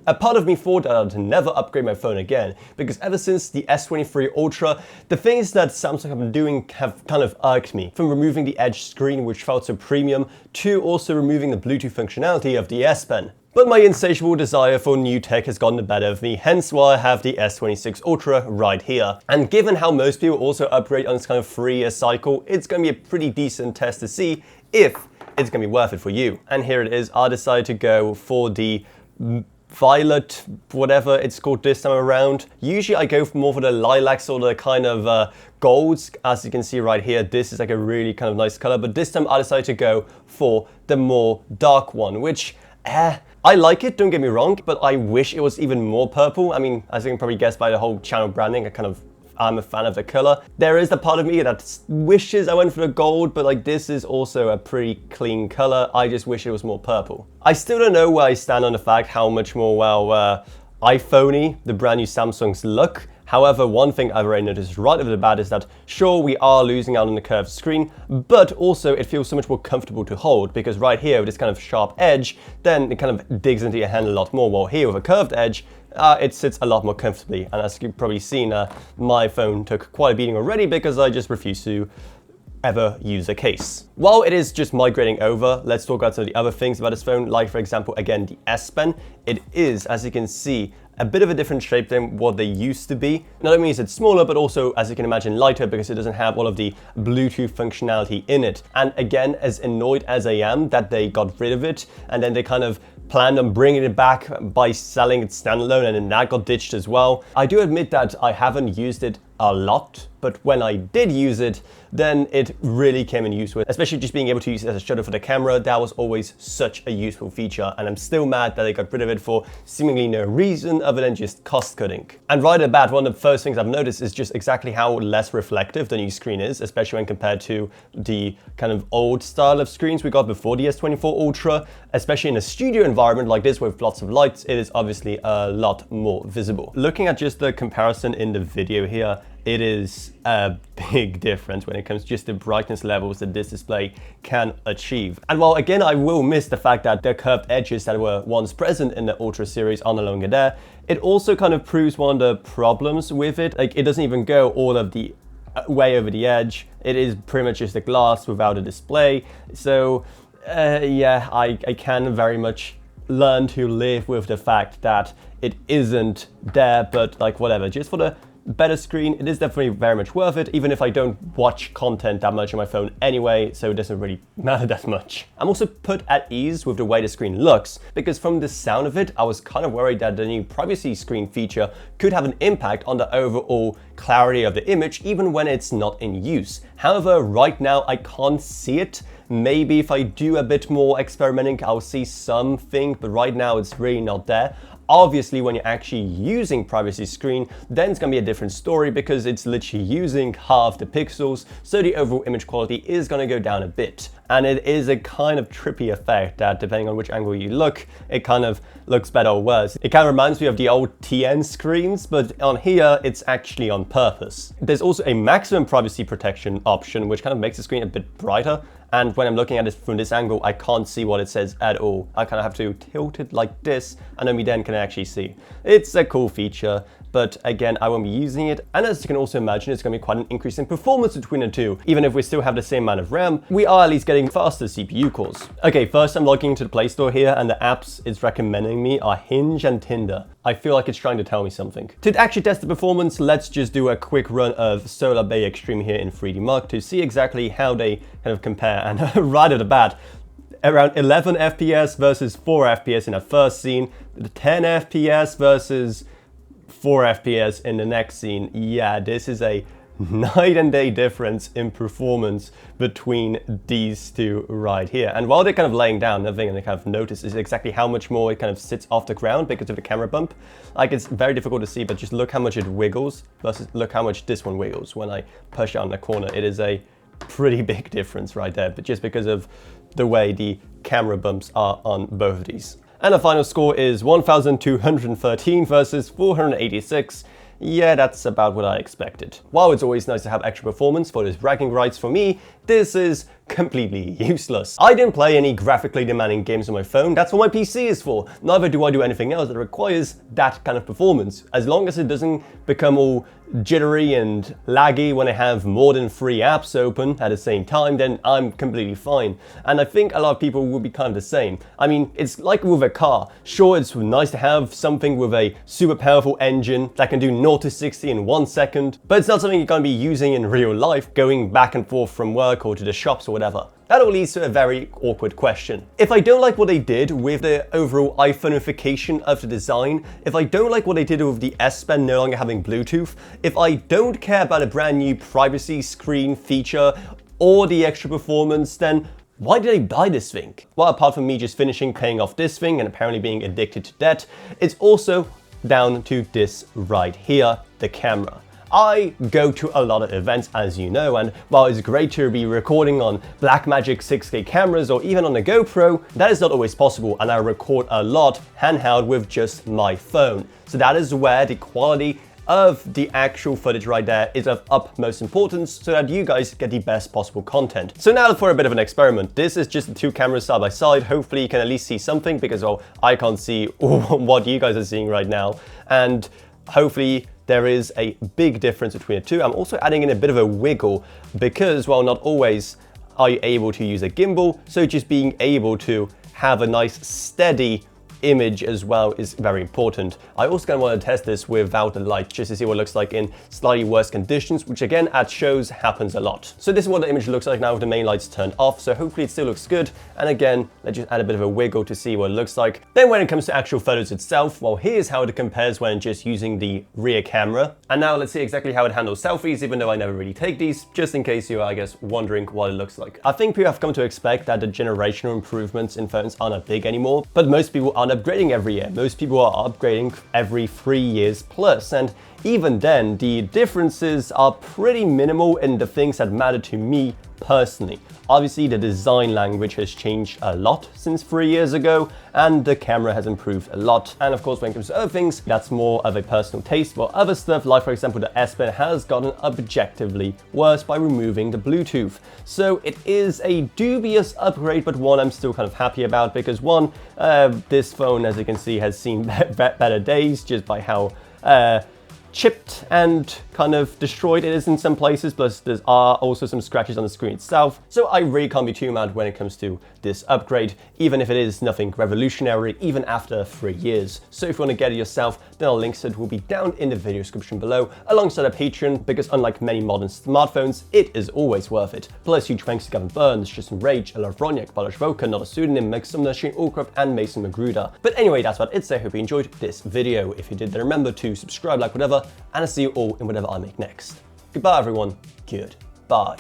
A part of me thought that I'd never upgrade my phone again, because ever since the S23 Ultra, the things that Samsung have been doing have kind of irked me. From removing the Edge screen, which felt so premium, to also removing the Bluetooth functionality of the S Pen. But my insatiable desire for new tech has gotten the better of me, hence why I have the S26 Ultra right here. And given how most people also upgrade on this kind of 3-year cycle, it's going to be a pretty decent test to see if it's going to be worth it for you. And here it is. I decided to go for the violet, whatever it's called this time around. Usually I go more for the lilacs or the kind of golds. As you can see right here, this is like a really kind of nice color, but this time I decided to go for the more dark one, which I like it, don't get me wrong, but I wish it was even more purple. I mean, as you can probably guess by the whole channel branding, I'm a fan of the color. There is the part of me that wishes I went for the gold, but like this is also a pretty clean color. I just wish it was more purple. I still don't know where I stand on the fact how much more, well, iPhone-y the brand new Samsungs look. However, one thing I've already noticed right off the bat is that, sure, we are losing out on the curved screen, but also it feels so much more comfortable to hold, because right here with this kind of sharp edge, then it kind of digs into your hand a lot more, while here with a curved edge, it sits a lot more comfortably. And as you've probably seen, my phone took quite a beating already because I just refuse to ever use a case. While it is just migrating over, let's talk about some of the other things about this phone, like for example, again, the S Pen. It is, as you can see, a bit of a different shape than what they used to be. Not only is it smaller, but also, as you can imagine, lighter, because it doesn't have all of the Bluetooth functionality in it. And again, as annoyed as I am that they got rid of it, and then they kind of planned on bringing it back by selling it standalone, and then that got ditched as well. I do admit that I haven't used it a lot, but when I did use it, then it really came in use with, especially just being able to use it as a shutter for the camera. That was always such a useful feature, and I'm still mad that they got rid of it for seemingly no reason other than just cost cutting. And right at the bat, one of the first things I've noticed is just exactly how less reflective the new screen is, especially when compared to the kind of old style of screens we got before the S24 Ultra. Especially in a studio environment like this with lots of lights, it is obviously a lot more visible. Looking at just the comparison in the video here, it is a big difference when it comes to just the brightness levels that this display can achieve. And while again, I will miss the fact that the curved edges that were once present in the Ultra series are no longer there, it also kind of proves one of the problems with it. Like, it doesn't even go all of the way over the edge. It is pretty much just a glass without a display. So yeah, I can very much learn to live with the fact that it isn't there, but like whatever, just for the better screen, it is definitely very much worth it, even if I don't watch content that much on my phone anyway, so it doesn't really matter that much. I'm also put at ease with the way the screen looks, because from the sound of it, I was kind of worried that the new privacy screen feature could have an impact on the overall clarity of the image, even when it's not in use. However, right now I can't see it. Maybe if I do a bit more experimenting, I'll see something, but right now it's really not there. Obviously, when you're actually using privacy screen, then it's gonna be a different story, because it's literally using half the pixels, so the overall image quality is gonna go down a bit. And it is a kind of trippy effect that, depending on which angle you look, it kind of looks better or worse. It kind of reminds me of the old TN screens, but on here, it's actually on purpose. There's also a maximum privacy protection option, which kind of makes the screen a bit brighter. And when I'm looking at it from this angle, I can't see what it says at all. I kind of have to tilt it like this, and only then can I actually see. It's a cool feature, but again, I won't be using it. And as you can also imagine, it's going to be quite an increase in performance between the two. Even if we still have the same amount of RAM, we are at least getting faster CPU cores. Okay, first I'm logging into the Play Store here, and the apps it's recommending me are Hinge and Tinder. I feel like it's trying to tell me something. To actually test the performance, let's just do a quick run of Solar Bay Extreme here in 3D Mark to see exactly how they kind of compare. And right at the bat, around 11 FPS versus 4 FPS in the first scene, 10 FPS versus 4 FPS in the next scene. Yeah, this is a night and day difference in performance between these two right here. And while they're kind of laying down, another thing I kind of noticed is exactly how much more it kind of sits off the ground because of the camera bump. Like, it's very difficult to see, but just look how much it wiggles versus look how much this one wiggles when I push it on the corner. It is a pretty big difference right there, but just because of the way the camera bumps are on both of these. And the final score is 1,213 versus 486. yeah, that's about what I expected. While it's always nice to have extra performance for those bragging rights, for me, this is completely useless. I don't play any graphically demanding games on my phone, that's what my PC is for. Neither do I do anything else that requires that kind of performance. As long as it doesn't become all jittery and laggy when I have more than 3 apps open at the same time, then I'm completely fine. And I think a lot of people will be kind of the same. I mean, it's like with a car. Sure, it's nice to have something with a super powerful engine that can do 0 to 60 in 1 second, but it's not something you're going to be using in real life, going back and forth from work or to the shops or whatever. That all leads to a very awkward question. If I don't like what they did with the overall iPhoneification of the design, if I don't like what they did with the S Pen no longer having Bluetooth, if I don't care about a brand new privacy screen feature or the extra performance, then why did I buy this thing? Well, apart from me just finishing paying off this thing and apparently being addicted to debt, it's also down to this right here, the camera. I go to a lot of events, as you know, and while it's great to be recording on Blackmagic 6K cameras or even on a GoPro, that is not always possible, and I record a lot handheld with just my phone. So that is where the quality of the actual footage right there is of utmost importance so that you guys get the best possible content. So now for a bit of an experiment. This is just the 2 cameras side by side. Hopefully you can at least see something because, well, I can't see what you guys are seeing right now. And hopefully there is a big difference between the two. I'm also adding in a bit of a wiggle because, well, not always are you able to use a gimbal, so just being able to have a nice steady image as well is very important. I also kind of want to test this without the light just to see what it looks like in slightly worse conditions, which again at shows happens a lot. So this is what the image looks like now with the main lights turned off, so hopefully it still looks good. And again, let's just add a bit of a wiggle to see what it looks like. Then when it comes to actual photos itself, well, here's how it compares when just using the rear camera. And now let's see exactly how it handles selfies, even though I never really take these, just in case you are, I guess, wondering what it looks like. I think people have come to expect that the generational improvements in phones aren't that big anymore, but most people aren't upgrading every year. Most people are upgrading every 3 years plus, and even then, the differences are pretty minimal in the things that matter to me personally. Obviously, the design language has changed a lot since 3 years ago, and the camera has improved a lot. And of course, when it comes to other things, that's more of a personal taste. While other stuff, like for example, the S Pen has gotten objectively worse by removing the Bluetooth. So it is a dubious upgrade, but one I'm still kind of happy about because one, this phone, as you can see, has seen better days just by how chipped and kind of destroyed it is in some places, plus there are also some scratches on the screen itself. So I really can't be too mad when it comes to this upgrade, even if it is nothing revolutionary, even after 3 years. So if you want to get it yourself, then our links to it will be down in the video description below, alongside a Patreon, because unlike many modern smartphones, it is always worth it. Plus huge thanks to Gavin Burns, Tristan Rage, Ella Vroniak, Balash Voka, Not a Pseudonym, Meg Sumner, Shane Allcroft, and Mason Magruder. But anyway, that's about it, so I hope you enjoyed this video. If you did, then remember to subscribe, like, whatever, and I'll see you all in whatever I make next. Goodbye everyone, goodbye.